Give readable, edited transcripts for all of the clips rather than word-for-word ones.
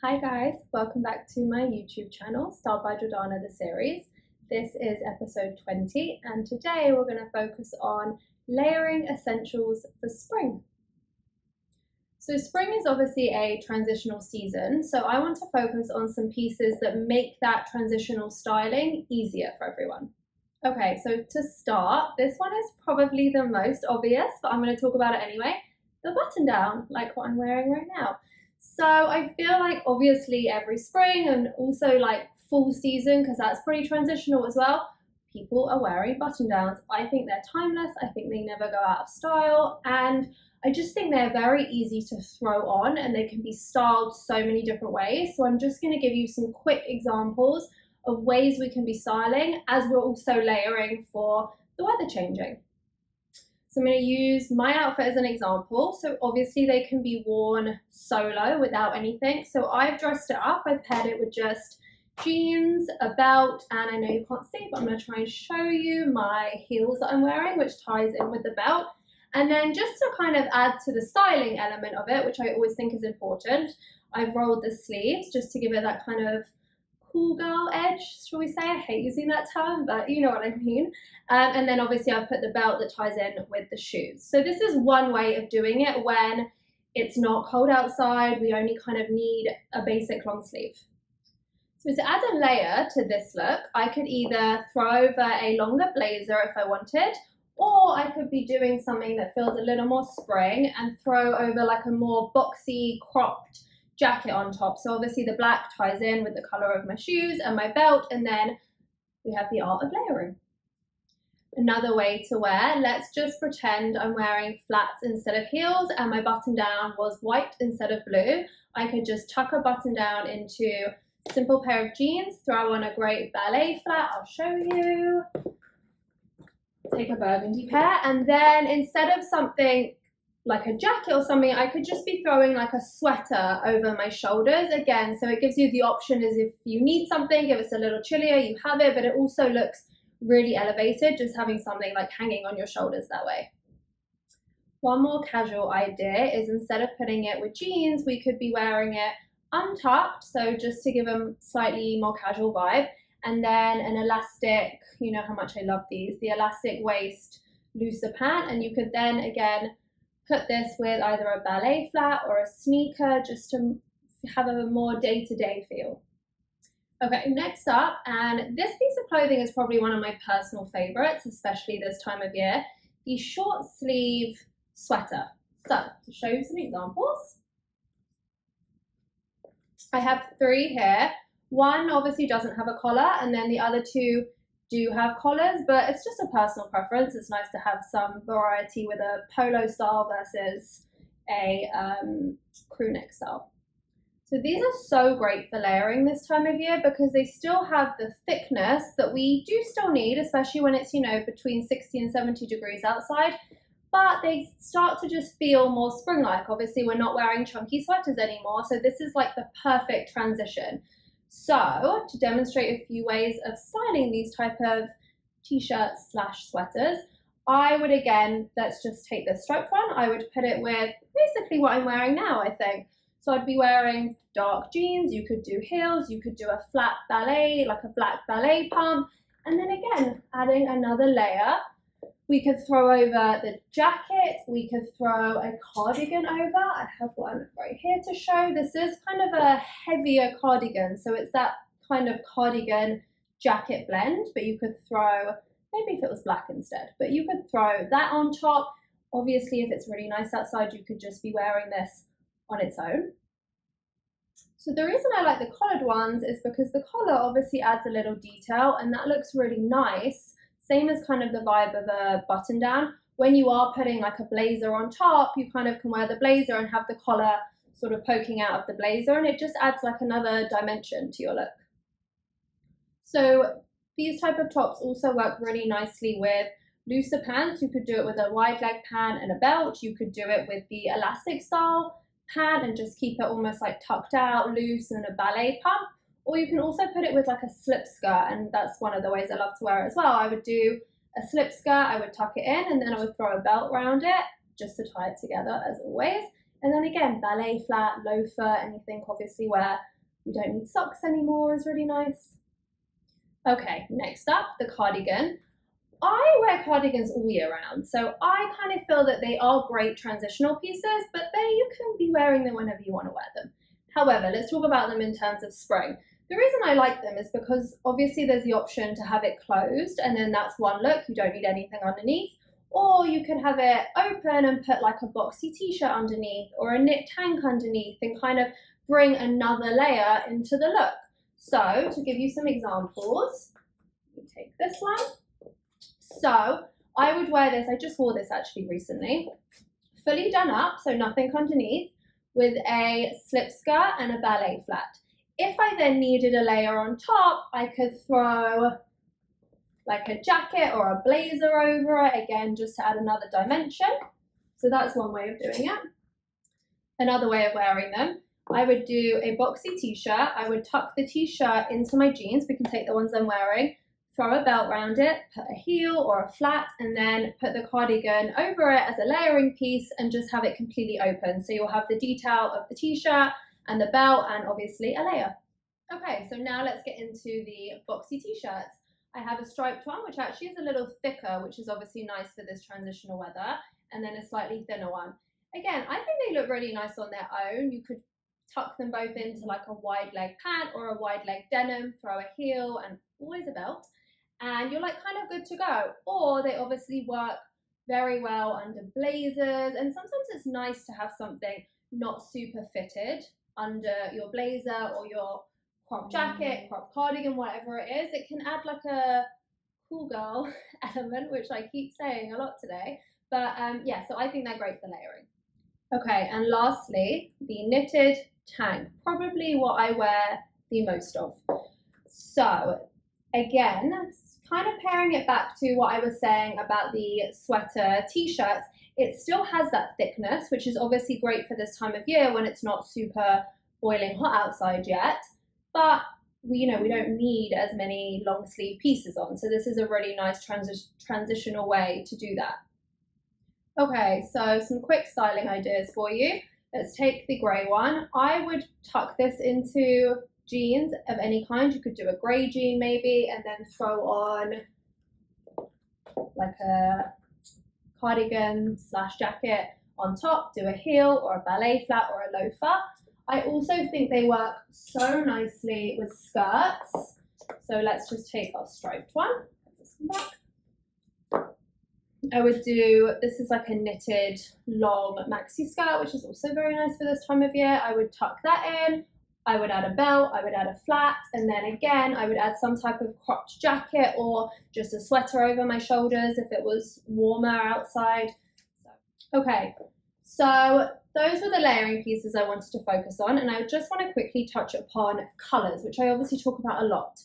Hi guys, welcome back to my YouTube channel, Styled by Jordana the series. This is episode 20 and today we're going to focus on layering essentials for spring. So spring is obviously a transitional season, so I want to focus on some pieces that make that transitional styling easier for everyone. Okay, so to start, this one is probably the most obvious, but I'm going to talk about it anyway. The button down, like what I'm wearing right now. So I feel like obviously every spring and also like fall season, because that's pretty transitional as well, people are wearing button downs. I think they're timeless. I think they never go out of style. And I just think they're very easy to throw on and they can be styled so many different ways. So I'm just going to give you some quick examples of ways we can be styling as we're also layering for the weather changing. So I'm going to use my outfit as an example. So obviously they can be worn solo without anything. So I've dressed it up. I've paired it with just jeans, a belt, and I know you can't see, but I'm going to try and show you my heels that I'm wearing, which ties in with the belt. And then just to kind of add to the styling element of it, which I always think is important, I've rolled the sleeves just to give it that kind of cool girl edge, shall we say. I hate using that term, but you know what I mean. And then obviously I've put the belt that ties in with the shoes. So this is one way of doing it when it's not cold outside. We only kind of need a basic long sleeve. So to add a layer to this look, I could either throw over a longer blazer if I wanted, or I could be doing something that feels a little more spring and throw over like a more boxy cropped jacket on top. So obviously the black ties in with the color of my shoes and my belt, and then we have the art of layering. Another way to wear, let's just pretend I'm wearing flats instead of heels and my button down was white instead of blue. I could just tuck a button down into a simple pair of jeans, throw on a great ballet flat, I'll show you. Take a burgundy pair, and then instead of something like a jacket or something, I could just be throwing like a sweater over my shoulders again. So it gives you the option as if you need something, if it's a little chillier, you have it, but it also looks really elevated, just having something like hanging on your shoulders that way. One more casual idea is instead of putting it with jeans, we could be wearing it untucked, so just to give them slightly more casual vibe, and then an elastic, you know how much I love these, the elastic waist looser pant, and you could then again put this with either a ballet flat or a sneaker just to have a more day-to-day feel. Okay, next up, and this piece of clothing is probably one of my personal favorites, especially this time of year, the short sleeve sweater. So to show you some examples, I have three here. One obviously doesn't have a collar, and then the other two do have collars, but it's just a personal preference. It's nice to have some variety with a polo style versus a crew neck style. So these are so great for layering this time of year because they still have the thickness that we do still need, especially when it's, you know, between 60 and 70 degrees outside, but they start to just feel more spring-like. Obviously, we're not wearing chunky sweaters anymore, so this is like the perfect transition. So to demonstrate a few ways of styling these type of t-shirts slash sweaters, I would again, let's just take this striped one. I would put it with basically what I'm wearing now, I think. So I'd be wearing dark jeans, you could do heels, you could do a flat ballet, like a black ballet pump, and then again, adding another layer. We could throw over the jacket, we could throw a cardigan over. I have one right here to show. This is kind of a heavier cardigan, so it's that kind of cardigan jacket blend, but you could throw, maybe if it was black instead, but you could throw that on top. Obviously, if it's really nice outside, you could just be wearing this on its own. So the reason I like the collared ones is because the collar obviously adds a little detail and that looks really nice. Same as kind of the vibe of a button down. When you are putting like a blazer on top, you kind of can wear the blazer and have the collar sort of poking out of the blazer, and it just adds like another dimension to your look. So these type of tops also work really nicely with looser pants. You could do it with a wide leg pant and a belt. You could do it with the elastic style pant and just keep it almost like tucked out, loose, and a ballet pump. Or you can also put it with like a slip skirt, and that's one of the ways I love to wear it as well. I would do a slip skirt, I would tuck it in, and then I would throw a belt around it just to tie it together as always. And then again, ballet flat, loafer, anything obviously where You don't need socks anymore is really nice. Okay, next up, the cardigan. I wear cardigans all year round, so I kind of feel that they are great transitional pieces, but you can be wearing them whenever you want to wear them. However, let's talk about them in terms of spring. The reason I like them is because obviously there's the option to have it closed, and then that's one look, you don't need anything underneath. Or you could have it open and put like a boxy t-shirt underneath or a knit tank underneath and kind of bring another layer into the look. So to give you some examples, let me take this one. So I would wear this, I just wore this actually recently, fully done up, so nothing underneath, with a slip skirt and a ballet flat. If I then needed a layer on top, I could throw like a jacket or a blazer over it, again, just to add another dimension. So that's one way of doing it. Another way of wearing them, I would do a boxy t-shirt. I would tuck the t-shirt into my jeans. We can take the ones I'm wearing, throw a belt around it, put a heel or a flat, and then put the cardigan over it as a layering piece and just have it completely open. So you'll have the detail of the t-shirt and the belt and obviously a layer. Okay, so now let's get into the boxy t-shirts. I have a striped one, which actually is a little thicker, which is obviously nice for this transitional weather, and then a slightly thinner one. Again, I think they look really nice on their own. You could tuck them both into like a wide leg pant or a wide leg denim, throw a heel and always a belt, and you're like kind of good to go. Or they obviously work very well under blazers, and sometimes it's nice to have something not super fitted under your blazer or your crop jacket, crop cardigan, whatever it is. It can add like a cool girl element, which I keep saying a lot today. But yeah, so I think they're great for layering. Okay, and lastly, the knitted tank, probably what I wear the most of. So again, kind of pairing it back to what I was saying about the sweater t-shirts, it still has that thickness, which is obviously great for this time of year when it's not super boiling hot outside yet. But we don't need as many long sleeve pieces on. So this is a really nice transitional way to do that. Okay, so some quick styling ideas for you. Let's take the grey one. I would tuck this into jeans of any kind. You could do a grey jean maybe, and then throw on like a cardigan / jacket on top, do a heel or a ballet flat or a loafer. I also think they work so nicely with skirts. So let's just take our striped one. This one back. I would do, this is like a knitted long maxi skirt, which is also very nice for this time of year. I would tuck that in. I would add a belt, I would add a flat, and then again, I would add some type of cropped jacket or just a sweater over my shoulders if it was warmer outside. Okay, so those were the layering pieces I wanted to focus on, and I just want to quickly touch upon colours, which I obviously talk about a lot.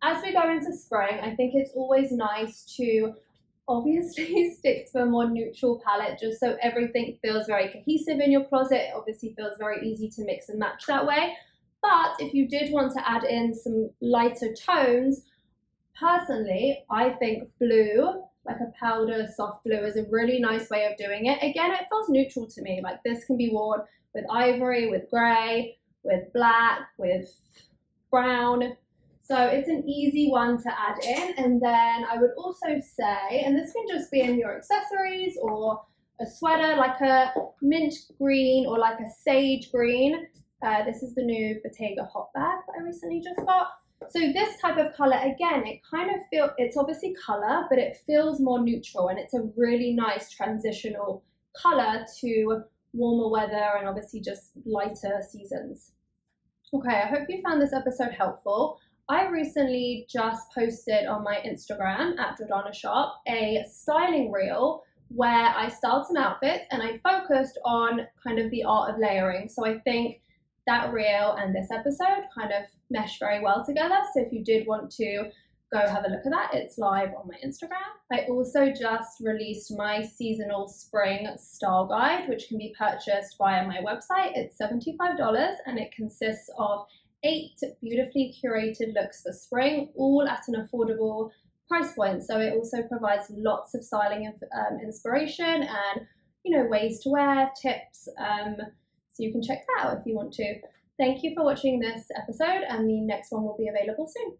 As we go into spring, I think it's always nice to obviously stick to a more neutral palette just so everything feels very cohesive in your closet. It obviously feels very easy to mix and match that way. But if you did want to add in some lighter tones, personally, I think blue, like a powder soft blue, is a really nice way of doing it. Again, it feels neutral to me. Like this can be worn with ivory, with grey, with black, with brown. So it's an easy one to add in. And then I would also say, and this can just be in your accessories or a sweater, like a mint green or like a sage green. This is the new Bottega hot bag that I recently just got. So this type of color, again, it kind of feels, it's obviously color, but it feels more neutral, and it's a really nice transitional color to warmer weather and obviously just lighter seasons. Okay, I hope you found this episode helpful. I recently just posted on my Instagram at Jordana Shop a styling reel where I styled some outfits and I focused on kind of the art of layering. So I think that reel and this episode kind of mesh very well together. So if you did want to go have a look at that, it's live on my Instagram. I also just released my seasonal spring style guide, which can be purchased via my website. It's $75 and it consists of 8 beautifully curated looks for spring, all at an affordable price point. So it also provides lots of styling inspiration and ways to wear, tips. So you can check that out if you want to. Thank you for watching this episode, and the next one will be available soon.